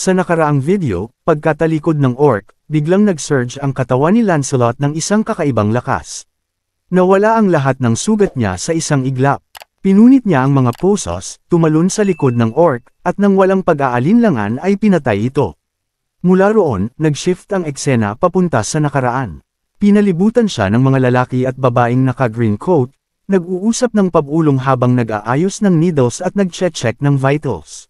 Sa nakaraang video, pagkatalikod ng orc, biglang nag-surge ang katawan ni Lancelot ng isang kakaibang lakas. Nawala ang lahat ng sugat niya sa isang iglap. Pinunit niya ang mga posos, tumalon sa likod ng orc, at nang walang pag-aalinlangan ay pinatay ito. Mula roon, nag-shift ang eksena papunta sa nakaraan. Pinalibutan siya ng mga lalaki at babaeng naka-green coat, nag-uusap ng pabulong habang nag-aayos ng needles at nag-check ng vitals.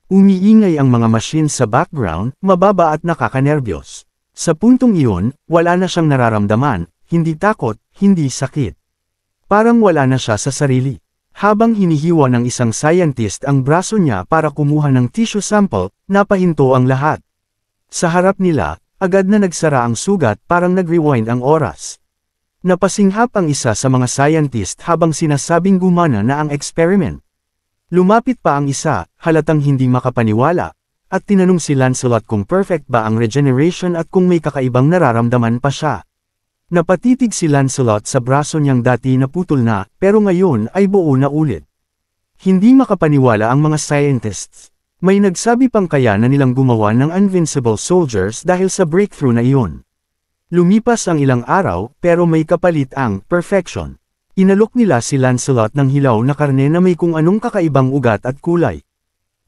Umiingay ang mga machine sa background, mababa at nakakanerbiyos. Sa puntong iyon, wala na siyang nararamdaman, hindi takot, hindi sakit. Parang wala na siya sa sarili. Habang hinihiwa ng isang scientist ang braso niya para kumuha ng tissue sample, napahinto ang lahat. Sa harap nila, agad na nagsara ang sugat, parang nag-rewind ang oras. Napasinghap ang isa sa mga scientist habang sinasabing gumana na ang experiment. Lumapit pa ang isa, halatang hindi makapaniwala, at tinanong si Lancelot kung perfect ba ang regeneration at kung may kakaibang nararamdaman pa siya. Napatitig si Lancelot sa braso niyang dati naputol na, pero ngayon ay buo na ulit. Hindi makapaniwala ang mga scientists. May nagsabi pang kaya na nilang gumawa ng invincible soldiers dahil sa breakthrough na iyon. Lumipas ang ilang araw, pero may kapalit ang perfection. Inalok nila si Lancelot ng hilaw na karne na may kung anong kakaibang ugat at kulay.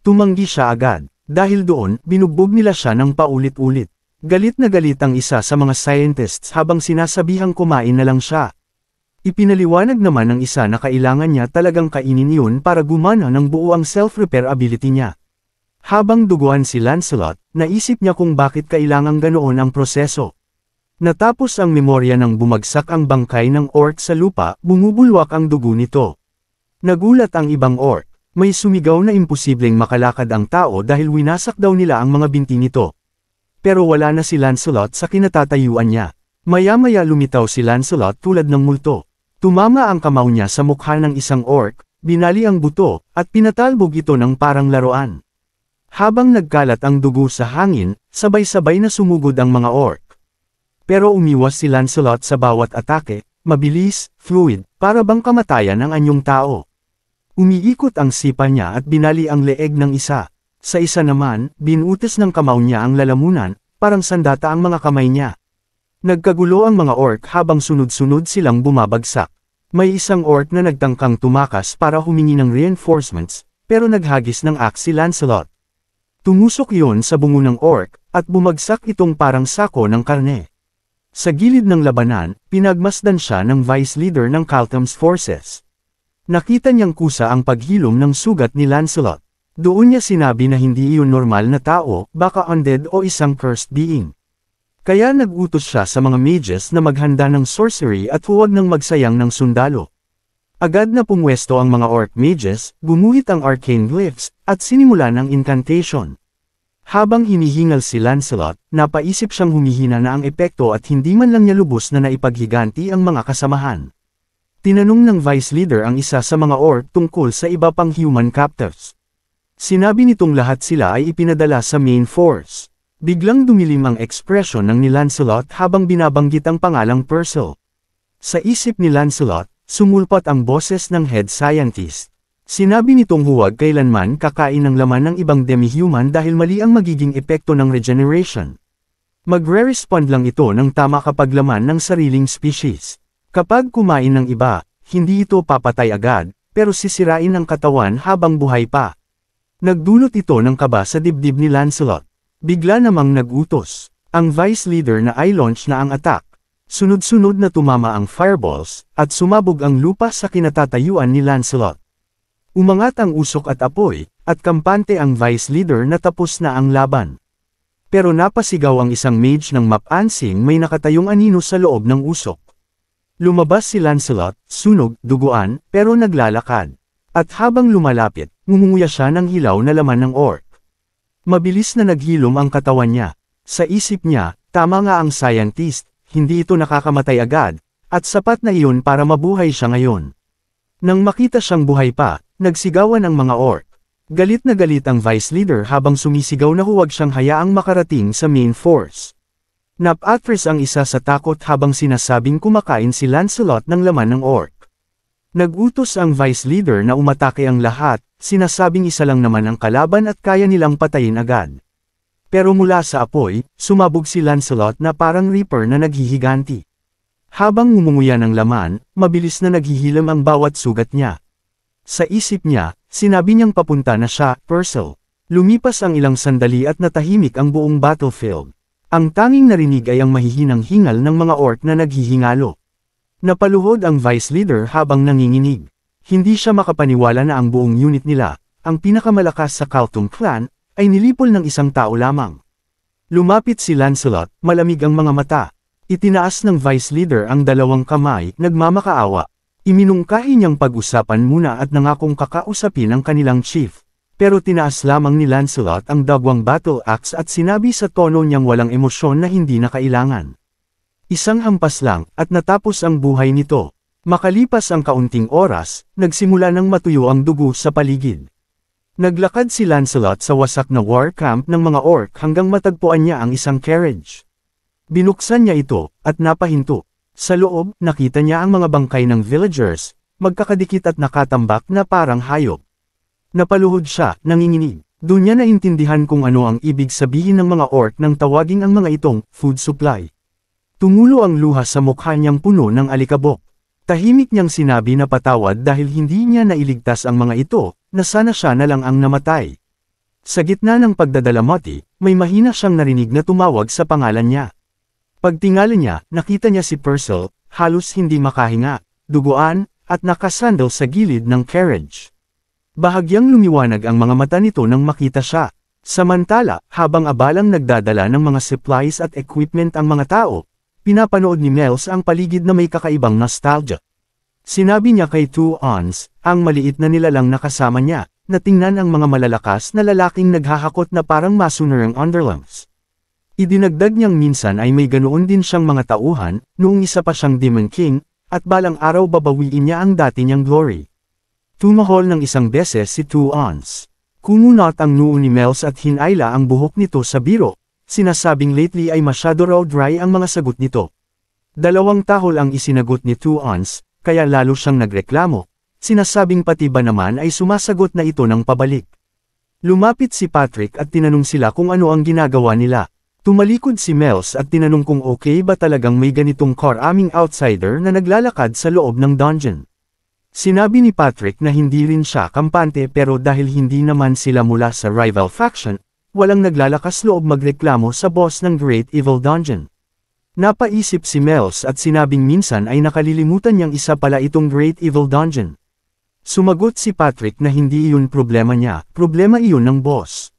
Tumanggi siya agad. Dahil doon, binugbog nila siya ng paulit-ulit. Galit na galit ang isa sa mga scientists habang sinasabihang kumain na lang siya. Ipinaliwanag naman ng isa na kailangan niya talagang kainin yun para gumana ng buo ang self-repair ability niya. Habang duguan si Lancelot, naisip niya kung bakit kailangang ganoon ang proseso. Natapos ang memorya ng bumagsak ang bangkay ng orc sa lupa, bumubulwak ang dugo nito. Nagulat ang ibang orc, may sumigaw na imposibleng makalakad ang tao dahil winasak daw nila ang mga binti nito. Pero wala na si Lancelot sa kinatatayuan niya. Maya-maya lumitaw si Lancelot tulad ng multo. Tumama ang kamao niya sa mukha ng isang orc, binali ang buto, at pinatalbog ito ng parang laruan. Habang nagkalat ang dugo sa hangin, sabay-sabay na sumugod ang mga orc. Pero umiwas si Lancelot sa bawat atake, mabilis, fluid, para bang kamatayan ng anyong tao. Umiikot ang sipa niya at binali ang leeg ng isa. Sa isa naman, binutis ng kamao niya ang lalamunan, parang sandata ang mga kamay niya. Nagkagulo ang mga orc habang sunod-sunod silang bumabagsak. May isang orc na nagtangkang tumakas para humingi ng reinforcements, pero naghagis ng axe si Lancelot. Tumusok iyon sa bungo ng orc, at bumagsak itong parang sako ng karne. Sa gilid ng labanan, pinagmasdan siya ng vice leader ng Caltham's forces. Nakita niyang kusa ang paghilom ng sugat ni Lancelot. Doon niya sinabi na hindi iyon normal na tao, baka undead o isang cursed being. Kaya nagutos siya sa mga mages na maghanda ng sorcery at huwag nang magsayang ng sundalo. Agad na pumwesto ang mga orc mages, gumuhit ang arcane glyphs, at sinimula ng incantation. Habang hinihingal si Lancelot, napaisip siyang humihina na ang epekto at hindi man lang niya lubos na naipaghiganti ang mga kasamahan. Tinanong ng vice leader ang isa sa mga orc tungkol sa iba pang human captives. Sinabi nitong lahat sila ay ipinadala sa main force. Biglang dumilim ang ekspresyon ng ni Lancelot habang binabanggit ang pangalang Percival. Sa isip ni Lancelot, sumulpat ang boses ng head scientist. Sinabi nitong huwag kailanman kakain ng laman ng ibang demi-human dahil mali ang magiging epekto ng regeneration. Magre-respond lang ito ng tama kapag laman ng sariling species. Kapag kumain ng iba, hindi ito papatay agad, pero sisirain ang katawan habang buhay pa. Nagdulot ito ng kaba sa dibdib ni Lancelot. Bigla namang nag-utos. Ang vice leader na i-launch na ang attack. Sunod-sunod na tumama ang fireballs, at sumabog ang lupa sa kinatatayuan ni Lancelot. Umangat ang usok at apoy, at kampante ang vice leader na tapos na ang laban. Pero napasigaw ang isang mage ng mapansing may nakatayong anino sa loob ng usok. Lumabas si Lancelot, sunog, duguan, pero naglalakad. At habang lumalapit, ngumunguya siya ng hilaw na laman ng orc. Mabilis na naghilom ang katawan niya. Sa isip niya, tama nga ang scientist, hindi ito nakakamatay agad, at sapat na iyon para mabuhay siya ngayon. Nang makita siyang buhay pa, nagsigawan ang mga orc. Galit na galit ang vice leader habang sumisigaw na huwag siyang hayaang makarating sa main force. Napatras ang isa sa takot habang sinasabing kumakain si Lancelot ng laman ng orc. Nagutos ang vice leader na umatake ang lahat, sinasabing isa lang naman ang kalaban at kaya nilang patayin agad. Pero mula sa apoy, sumabog si Lancelot na parang reaper na naghihiganti. Habang ngumunguya ng laman, mabilis na naghihilam ang bawat sugat niya. Sa isip niya, sinabi niyang papunta na siya, Persil. Lumipas ang ilang sandali at natahimik ang buong battlefield. Ang tanging narinig ay ang mahihinang hingal ng mga orc na naghihingalo. Napaluhod ang vice leader habang nanginginig. Hindi siya makapaniwala na ang buong unit nila, ang pinakamalakas sa Khartoum clan, ay nilipol ng isang tao lamang. Lumapit si Lancelot, malamig ang mga mata. Itinaas ng vice leader ang dalawang kamay, nagmamakaawa. Iminungkahi niyang pag-usapan muna at nangakong kakausapin ang kanilang chief. Pero tinaas lamang ni Lancelot ang dagwang battle axe at sinabi sa tono niyang walang emosyon na hindi na kailangan. Isang hampas lang, at natapos ang buhay nito. Makalipas ang kaunting oras, nagsimula ng matuyo ang dugo sa paligid. Naglakad si Lancelot sa wasak na war camp ng mga orc hanggang matagpuan niya ang isang carriage. Binuksan niya ito, at napahinto. Sa loob, nakita niya ang mga bangkay ng villagers, magkakadikit at nakatambak na parang hayop. Napaluhod siya, nanginginig. Doon niya naintindihan kung ano ang ibig sabihin ng mga orc nang tawaging ang mga itong food supply. Tumulo ang luha sa mukha niyang puno ng alikabok. Tahimik niyang sinabi na patawad dahil hindi niya nailigtas ang mga ito, na sana siya na lang ang namatay. Sa gitna ng pagdadalamati, may mahina siyang narinig na tumawag sa pangalan niya. Pagtingala niya, nakita niya si Persil, halos hindi makahinga, duguan, at nakasandal sa gilid ng carriage. Bahagyang lumiwanag ang mga mata nito nang makita siya. Samantala, habang abalang nagdadala ng mga supplies at equipment ang mga tao, pinapanood ni Miles ang paligid na may kakaibang nostalgia. Sinabi niya kay Two Ons, ang maliit na nilalang na kasama niya, na tingnan ang mga malalakas na lalaking naghahakot na parang masunurang underlings. Idinagdag niyang minsan ay may ganoon din siyang mga tauhan, noong isa pa siyang Demon King, at balang araw babawiin niya ang dati niyang glory. Tumahol ng isang beses si Two Ons. Kumunot ang noo ni Miles at hinayla ang buhok nito sa biro, sinasabing lately ay masyado raw dry ang mga sagot nito. 2 tahol ang isinagot ni Two Ons, kaya lalo siyang nagreklamo, sinasabing pati ba naman ay sumasagot na ito ng pabalik. Lumapit si Patrick at tinanong sila kung ano ang ginagawa nila. Tumalikod si Miles at tinanong kung okay ba talagang may ganitong karaming outsider na naglalakad sa loob ng dungeon. Sinabi ni Patrick na hindi rin siya kampante pero dahil hindi naman sila mula sa rival faction, walang naglalakas loob magreklamo sa boss ng Great Evil Dungeon. Napaisip si Miles at sinabing minsan ay nakalilimutan niyang isa pala itong Great Evil Dungeon. Sumagot si Patrick na hindi iyon problema niya, problema iyon ng boss.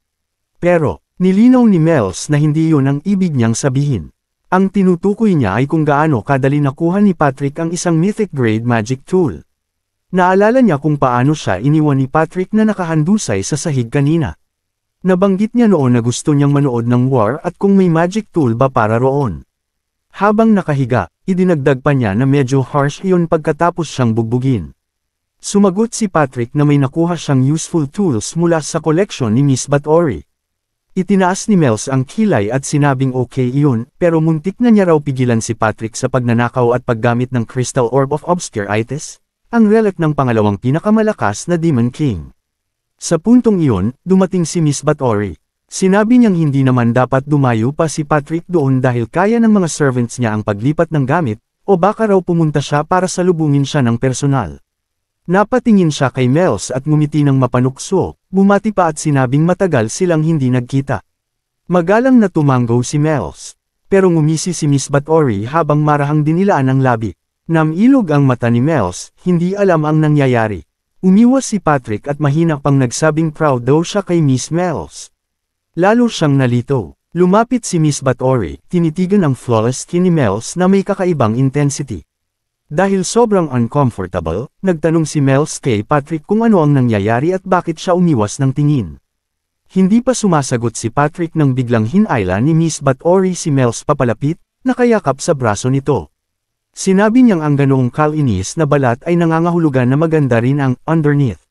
Pero, nilinaw ni Miles na hindi iyon ang ibig niyang sabihin. Ang tinutukoy niya ay kung gaano kadali nakuha ni Patrick ang isang mythic grade magic tool. Naalala niya kung paano siya iniwan ni Patrick na nakahandusay sa sahig kanina. Nabanggit niya noon na gusto niyang manood ng war at kung may magic tool ba para roon. Habang nakahiga, idinagdag pa niya na medyo harsh iyon pagkatapos siyang bugbugin. Sumagot si Patrick na may nakuha siyang useful tools mula sa koleksyon ni Miss Bathory. Itinaas ni Miles ang kilay at sinabing okay iyon, pero muntik na niya raw pigilan si Patrick sa pagnanakaw at paggamit ng Crystal Orb of Obscurities, ang relic ng pangalawang pinakamalakas na Demon King. Sa puntong iyon, dumating si Miss Bathory. Sinabi niyang hindi naman dapat dumayo pa si Patrick doon dahil kaya ng mga servants niya ang paglipat ng gamit, o baka raw pumunta siya para salubungin siya ng personal. Napatingin siya kay Miles at ngumiti ng mapanukso, bumati pa at sinabing matagal silang hindi nagkita. Magalang na tumanggo si Miles. Pero ngumisi si Miss Bathory habang marahang dinilaan ang labi. Namilog ang mata ni Miles, hindi alam ang nangyayari. Umiwas si Patrick at mahina pang nagsabing proud daw siya kay Miss Miles. Lalo siyang nalito. Lumapit si Miss Bathory, tinitigan ang flawless skin ni Miles na may kakaibang intensity. Dahil sobrang uncomfortable, nagtanong si Miles kay Patrick kung ano ang nangyayari at bakit siya umiwas ng tingin. Hindi pa sumasagot si Patrick nang biglang hinayla ni Miss Bathory si Miles papalapit, nakayakap sa braso nito. Sinabi niyang ang ganoong kalinis na balat ay nangangahulugan na maganda rin ang underneath.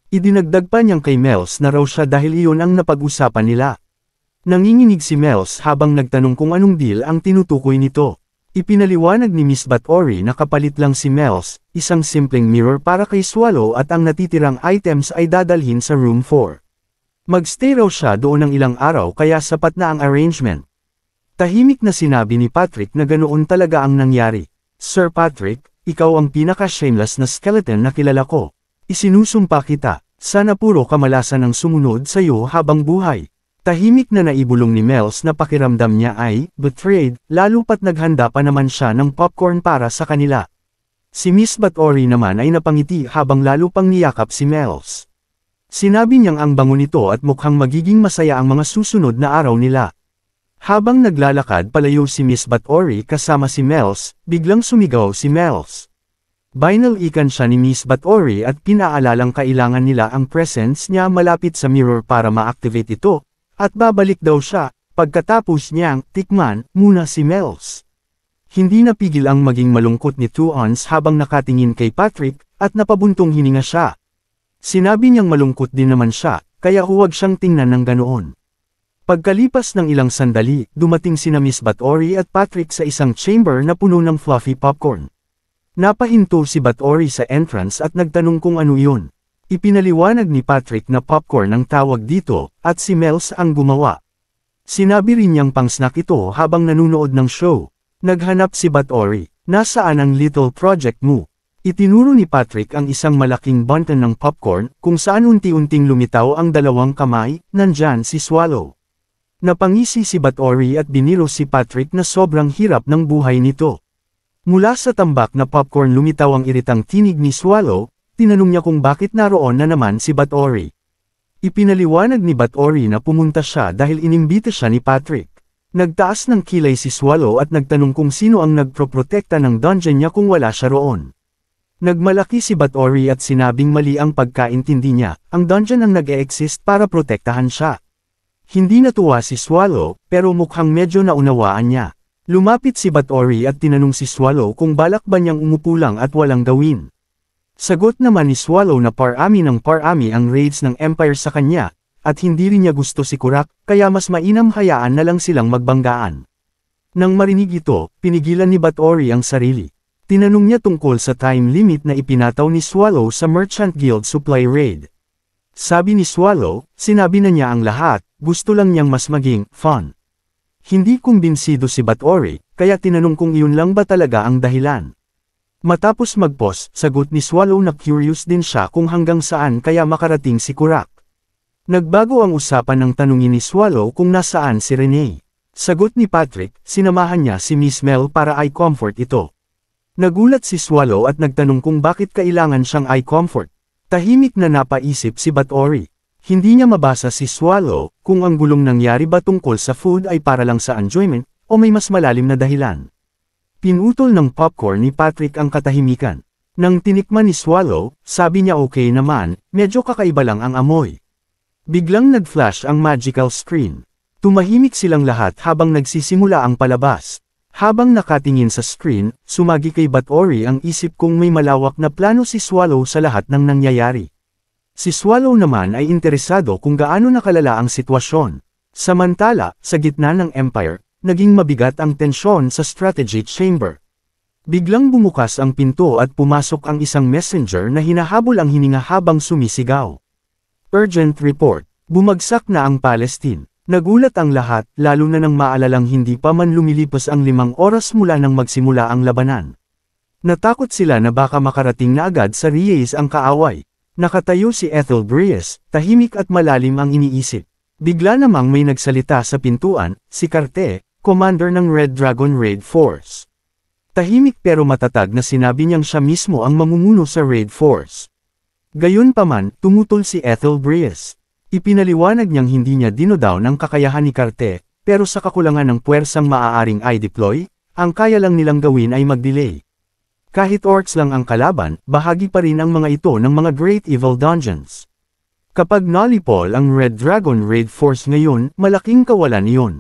Idinagdag pa niyang kay Miles na raw siya dahil iyon ang napag-usapan nila. Nanginginig si Miles habang nagtanong kung anong deal ang tinutukoy nito. Ipinaliwanag ni Miss Bathory na kapalit lang si Miles, isang simpleng mirror para kay Swallow at ang natitirang items ay dadalhin sa room 4. Magstay raw siya doon ng ilang araw kaya sapat na ang arrangement. Tahimik na sinabi ni Patrick na ganoon talaga ang nangyari. Sir Patrick, ikaw ang pinaka-shameless na skeleton na kilala ko. Isinusumpa kita, sana puro kamalasan ang sumunod sa iyo habang buhay. Tahimik na naibulong ni Mel's na pakiramdam niya ay betrayed, lalo pat naghanda pa naman siya ng popcorn para sa kanila. Si Miss Bathory naman ay napangiti habang lalo pang niyakap si Mel's. Sinabi niyang ang bango nito at mukhang magiging masaya ang mga susunod na araw nila. Habang naglalakad palayo si Miss Bathory kasama si Mel's, biglang sumigaw si Mel's. Binalikan siya ni Miss Bathory at pinaalalang kailangan nila ang presence niya malapit sa mirror para ma-activate ito, at babalik daw siya, pagkatapos niyang tikman muna si Mel's. Hindi napigil ang maging malungkot ni Tuons habang nakatingin kay Patrick, at napabuntong hininga siya. Sinabi niyang malungkot din naman siya, kaya huwag siyang tingnan ng ganoon. Pagkalipas ng ilang sandali, dumating sina Miss Bathory at Patrick sa isang chamber na puno ng fluffy popcorn. Napahinto si Bathory sa entrance at nagtanong kung ano yun. Ipinaliwanag ni Patrick na popcorn ang tawag dito, at si Mel's ang gumawa. Sinabi rin niyang pang-snack ito habang nanunood ng show. Naghanap si Bathory, nasaan ang little project mo? Itinuro ni Patrick ang isang malaking bunton ng popcorn, kung saan unti-unting lumitaw ang dalawang kamay, nandyan si Swallow. Napangisi si Bathory at biniro si Patrick na sobrang hirap ng buhay nito. Mula sa tambak na popcorn lumitaw ang iritang tinig ni Swallow, tinanong niya kung bakit naroon na naman si Bathory. Ipinaliwanag ni Bathory na pumunta siya dahil inimbita siya ni Patrick. Nagtaas ng kilay si Swallow at nagtanong kung sino ang nagproprotekta ng dungeon niya kung wala siya roon. Nagmalaki si Bathory at sinabing mali ang pagkaintindi niya, ang dungeon ang nag-e-exist para protektahan siya. Hindi natuwa si Swallow, pero mukhang medyo naunawaan niya. Lumapit si Bathory at tinanong si Swallow kung balak ba niyang umupo lang at walang gawin. Sagot naman ni Swallow na parami ng parami ang raids ng Empire sa kanya, at hindi rin niya gusto si Kurak, kaya mas mainam hayaan na lang silang magbanggaan. Nang marinig ito, pinigilan ni Bathory ang sarili. Tinanong niya tungkol sa time limit na ipinataw ni Swallow sa Merchant Guild Supply Raid. Sabi ni Swallow, sinabi na niya ang lahat, gusto lang niyang mas maging fun. Hindi kumbinsido si Bathory, kaya tinanong kung iyon lang ba talaga ang dahilan. Matapos mag-pause, sagot ni Swallow na curious din siya kung hanggang saan kaya makarating si Kurak. Nagbago ang usapan ng tanungin ni Swallow kung nasaan si Renee. Sagot ni Patrick, sinamahan niya si Miss Mel para eye comfort ito. Nagulat si Swallow at nagtanong kung bakit kailangan siyang eye comfort. Tahimik na napaisip si Bathory. Hindi niya mabasa si Swallow kung ang gulong nangyari ba tungkol sa food ay para lang sa enjoyment o may mas malalim na dahilan. Pinutol ng popcorn ni Patrick ang katahimikan. Nang tinikman ni Swallow, sabi niya okay naman, medyo kakaiba lang ang amoy. Biglang nag-flash ang magical screen. Tumahimik silang lahat habang nagsisimula ang palabas. Habang nakatingin sa screen, sumagi kay Bathory ang isip kung may malawak na plano si Swallow sa lahat ng nangyayari. Si Swallow naman ay interesado kung gaano nakalala ang sitwasyon. Samantala, sa gitna ng Empire, naging mabigat ang tensyon sa strategy chamber. Biglang bumukas ang pinto at pumasok ang isang messenger na hinahabol ang hininga habang sumisigaw. Urgent report. Bumagsak na ang Palestine. Nagulat ang lahat, lalo na nang maalalang hindi pa man lumilipas ang 5 oras mula nang magsimula ang labanan. Natakot sila na baka makarating na agad sa Reyes ang kaaway. Nakatayo si Ethel Brias, tahimik at malalim ang iniisip. Bigla namang may nagsalita sa pintuan, si Carte, commander ng Red Dragon Raid Force. Tahimik pero matatag na sinabi niyang siya mismo ang mamumuno sa Raid Force. Gayunpaman, tumutol si Ethel Brias. Ipinaliwanag niyang hindi niya dinodown ang kakayahan ni Carte, pero sa kakulangan ng puwersang maaaring i-deploy, ang kaya lang nilang gawin ay mag-delay. Kahit orcs lang ang kalaban, bahagi pa rin ang mga ito ng mga Great Evil Dungeons. Kapag nalipol ang Red Dragon Raid Force ngayon, malaking kawalan iyon.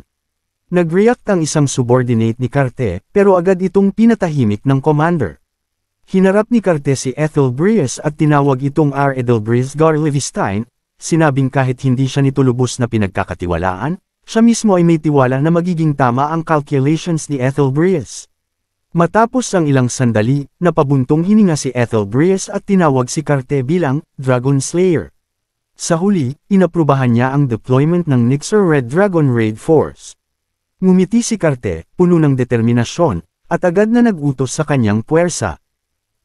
Nag-react ang isang subordinate ni Carte, pero agad itong pinatahimik ng commander. Hinarap ni Carte si Ethel Brias at tinawag itong R. Edelbris Garlevstein, sinabing kahit hindi siya nito lubos na pinagkakatiwalaan, siya mismo ay may tiwala na magiging tama ang calculations ni Ethel Brias. Matapos ang ilang sandali, napabuntong hininga si Ethel Brias at tinawag si Carte bilang Dragon Slayer. Sa huli, inaprubahan niya ang deployment ng Nixer Red Dragon Raid Force. Ngumiti si Carte, puno ng determinasyon, at agad na nag-utos sa kanyang puwersa.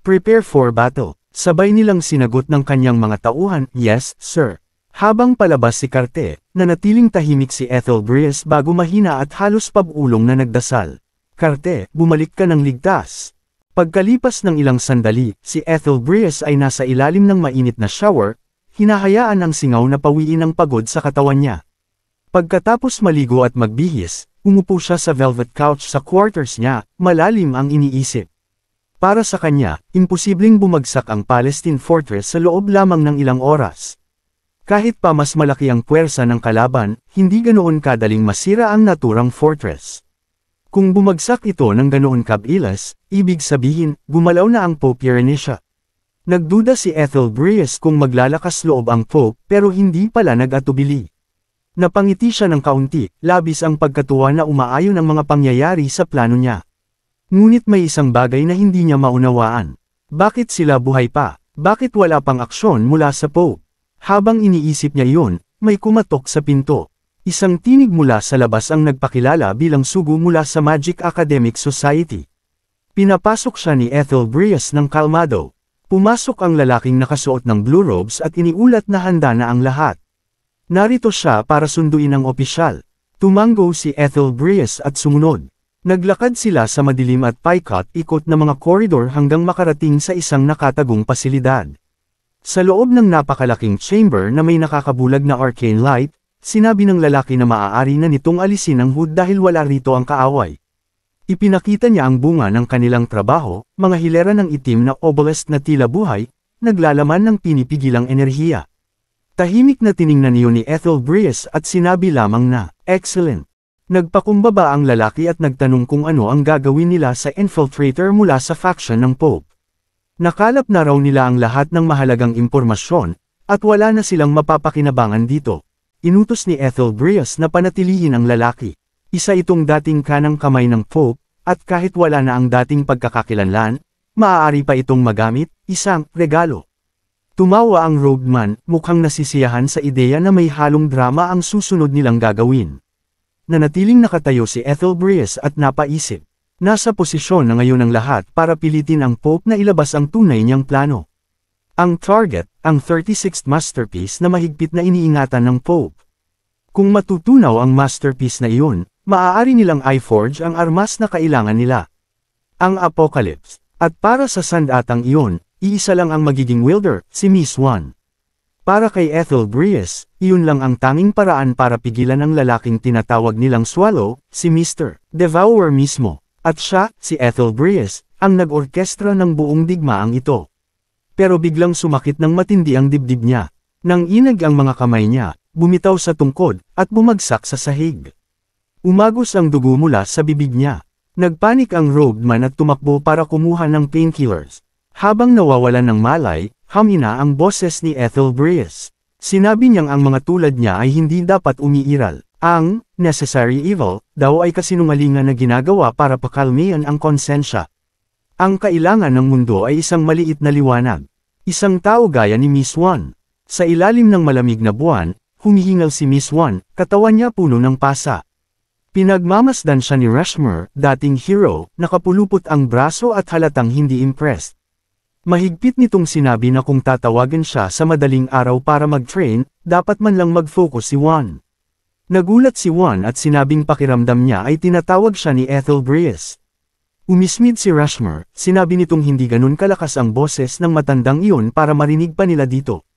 Prepare for battle. Sabay nilang sinagot ng kanyang mga tauhan, yes, sir. Habang palabas si Carte, nanatiling tahimik si Ethelbreus bago mahina at halos pabulong na nagdasal. Carte, bumalik ka ng ligtas. Pagkalipas ng ilang sandali, si Ethelbreus ay nasa ilalim ng mainit na shower, hinahayaan ang singaw na pawiin ang pagod sa katawan niya. Pagkatapos maligo at magbihis, umupo siya sa velvet couch sa quarters niya, malalim ang iniisip. Para sa kanya, imposibleng bumagsak ang Palestine Fortress sa loob lamang ng ilang oras. Kahit pa mas malaki ang puwersa ng kalaban, hindi ganoon kadaling masira ang naturang fortress. Kung bumagsak ito ng ganoon kabilis, ibig sabihin, gumalaw na ang Pope Irenaea. Nagduda si Ethelbreus kung maglalakas loob ang Pope pero hindi pala nag-atubili. Napangiti siya ng kaunti, labis ang pagkatuwa na umaayon ang mga pangyayari sa plano niya. Ngunit may isang bagay na hindi niya maunawaan. Bakit sila buhay pa? Bakit wala pang aksyon mula sa Pope? Habang iniisip niya iyon, may kumatok sa pinto. Isang tinig mula sa labas ang nagpakilala bilang sugo mula sa Magic Academic Society. Pinapasok siya ni Ethelbreus ng kalmado. Pumasok ang lalaking nakasuot ng blue robes at iniulat na handa na ang lahat. Narito siya para sunduin ang opisyal. Tumango si Ethelbreus at sumunod. Naglakad sila sa madilim at paikot-ikot na mga koridor hanggang makarating sa isang nakatagong pasilidad. Sa loob ng napakalaking chamber na may nakakabulag na arcane light, sinabi ng lalaki na maaari na nitong alisin ang hood dahil wala rito ang kaaway. Ipinakita niya ang bunga ng kanilang trabaho, mga hilera ng itim na obelisk na tila buhay, naglalaman ng pinipigilang enerhiya. Tahimik na tiningnan niyo ni Ethelbreus at sinabi lamang na, excellent. Nagpakumbaba ang lalaki at nagtanong kung ano ang gagawin nila sa infiltrator mula sa faction ng Pope. Nakalap na raw nila ang lahat ng mahalagang impormasyon, at wala na silang mapapakinabangan dito. Inutos ni Ethelbreus na panatilihin ang lalaki. Isa itong dating kanang kamay ng Pope, at kahit wala na ang dating pagkakakilanlan, maaari pa itong magamit, isang regalo. Tumawa ang robed man, mukhang nasisiyahan sa ideya na may halong drama ang susunod nilang gagawin. Nanatiling nakatayo si Ethelbreus at napaisip. Nasa posisyon na ngayon ang lahat para pilitin ang Pope na ilabas ang tunay niyang plano. Ang target, ang 36th masterpiece na mahigpit na iniingatan ng Pope. Kung matutunaw ang masterpiece na iyon, maaari nilang i-forge ang armas na kailangan nila. Ang Apocalypse. At para sa sandatang iyon, iisa lang ang magiging wielder, si Miss One. Para kay Ethelbreus, iyon lang ang tanging paraan para pigilan ang lalaking tinatawag nilang Swallow, si Mr. Devourer mismo. At siya, si Ethelbreus, ang nag-orkestra ng buong digmaang ito. Pero biglang sumakit ng matindi ang dibdib niya. Nang inag ang mga kamay niya, bumitaw sa tungkod, at bumagsak sa sahig. Umagos ang dugo mula sa bibig niya. Nagpanik ang robed man at tumakbo para kumuha ng painkillers. Habang nawawalan ng malay, hamina ang boses ni Ethelbreus. Sinabi niyang ang mga tulad niya ay hindi dapat umiiral. Ang necessary evil daw ay kasinungalingan na ginagawa para pakalmihan ang konsensya. Ang kailangan ng mundo ay isang maliit na liwanag. Isang tao gaya ni Miss One. Sa ilalim ng malamig na buwan, humihingal si Miss One, katawan niya puno ng pasa. Pinagmamasdan siya ni Rushmore, dating hero, nakapulupot ang braso at halatang hindi impressed. Mahigpit nitong sinabi na kung tatawagan siya sa madaling araw para mag-train, dapat man lang mag-focus si One. Nagulat si One at sinabing pakiramdam niya ay tinatawag siya ni Ethelbreus. Umismid si Rushmore, sinabi nitong hindi ganun kalakas ang boses ng matandang iyon para marinig pa nila dito.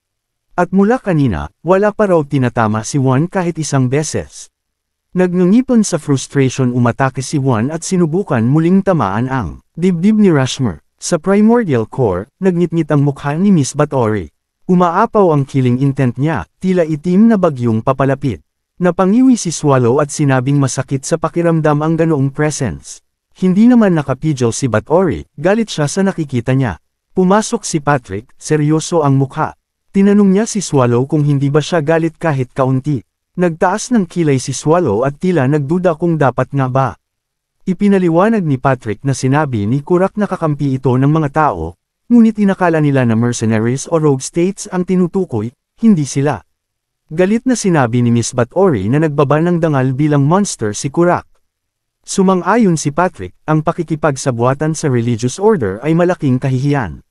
At mula kanina, wala pa raw tinatama si One kahit isang beses. Nagnungipon sa frustration umatake si One at sinubukan muling tamaan ang dibdib ni Rushmore. Sa primordial core, nagnitngit ang mukha ni Miss Bathory. Umaapaw ang killing intent niya, tila itim na bagyong papalapit. Napangiwi si Swallow at sinabing masakit sa pakiramdam ang ganoong presence. Hindi naman nakapigil si Bathory, galit siya sa nakikita niya. Pumasok si Patrick, seryoso ang mukha. Tinanong niya si Swallow kung hindi ba siya galit kahit kaunti. Nagtaas ng kilay si Swallow at tila nagduda kung dapat nga ba. Ipinaliwanag ni Patrick na sinabi ni Kurak na kakampi ito ng mga tao, ngunit inakala nila na mercenaries o rogue states ang tinutukoy, hindi sila. Galit na sinabi ni Miss Bathory na nagbaba ng dangal bilang monster si Kurak. Sumang-ayon si Patrick, ang pakikipagsabuatan sa religious order ay malaking kahihiyan.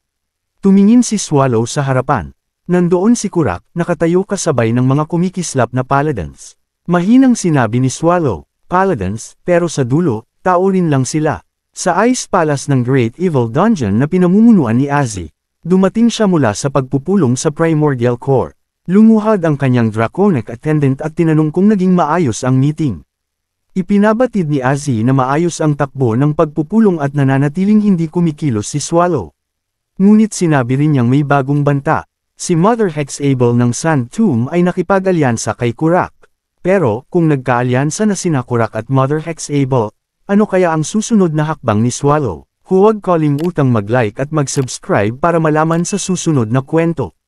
Tumingin si Swallow sa harapan. Nandoon si Kurak, nakatayo kasabay ng mga kumikislap na paladins. Mahinang sinabi ni Swallow, paladins, pero sa dulo, tao rin lang sila. Sa Ice Palace ng Great Evil Dungeon na pinamumunuan ni Azzy, dumating siya mula sa pagpupulong sa Primordial Core. Lumuhad ang kanyang draconic attendant at tinanong kung naging maayos ang meeting. Ipinabatid ni Azzy na maayos ang takbo ng pagpupulong at nananatiling hindi kumikilos si Swallow. Ngunit sinabi rin niyang may bagong banta. Si Mother Hexable ng Sand Tomb ay nakipag-alyansa kay Kurak. Pero, kung nagka-alyansa na sina Kurak at Mother Hexable, ano kaya ang susunod na hakbang ni Swallow? Huwag kalimutang mag-like at mag-subscribe para malaman sa susunod na kwento.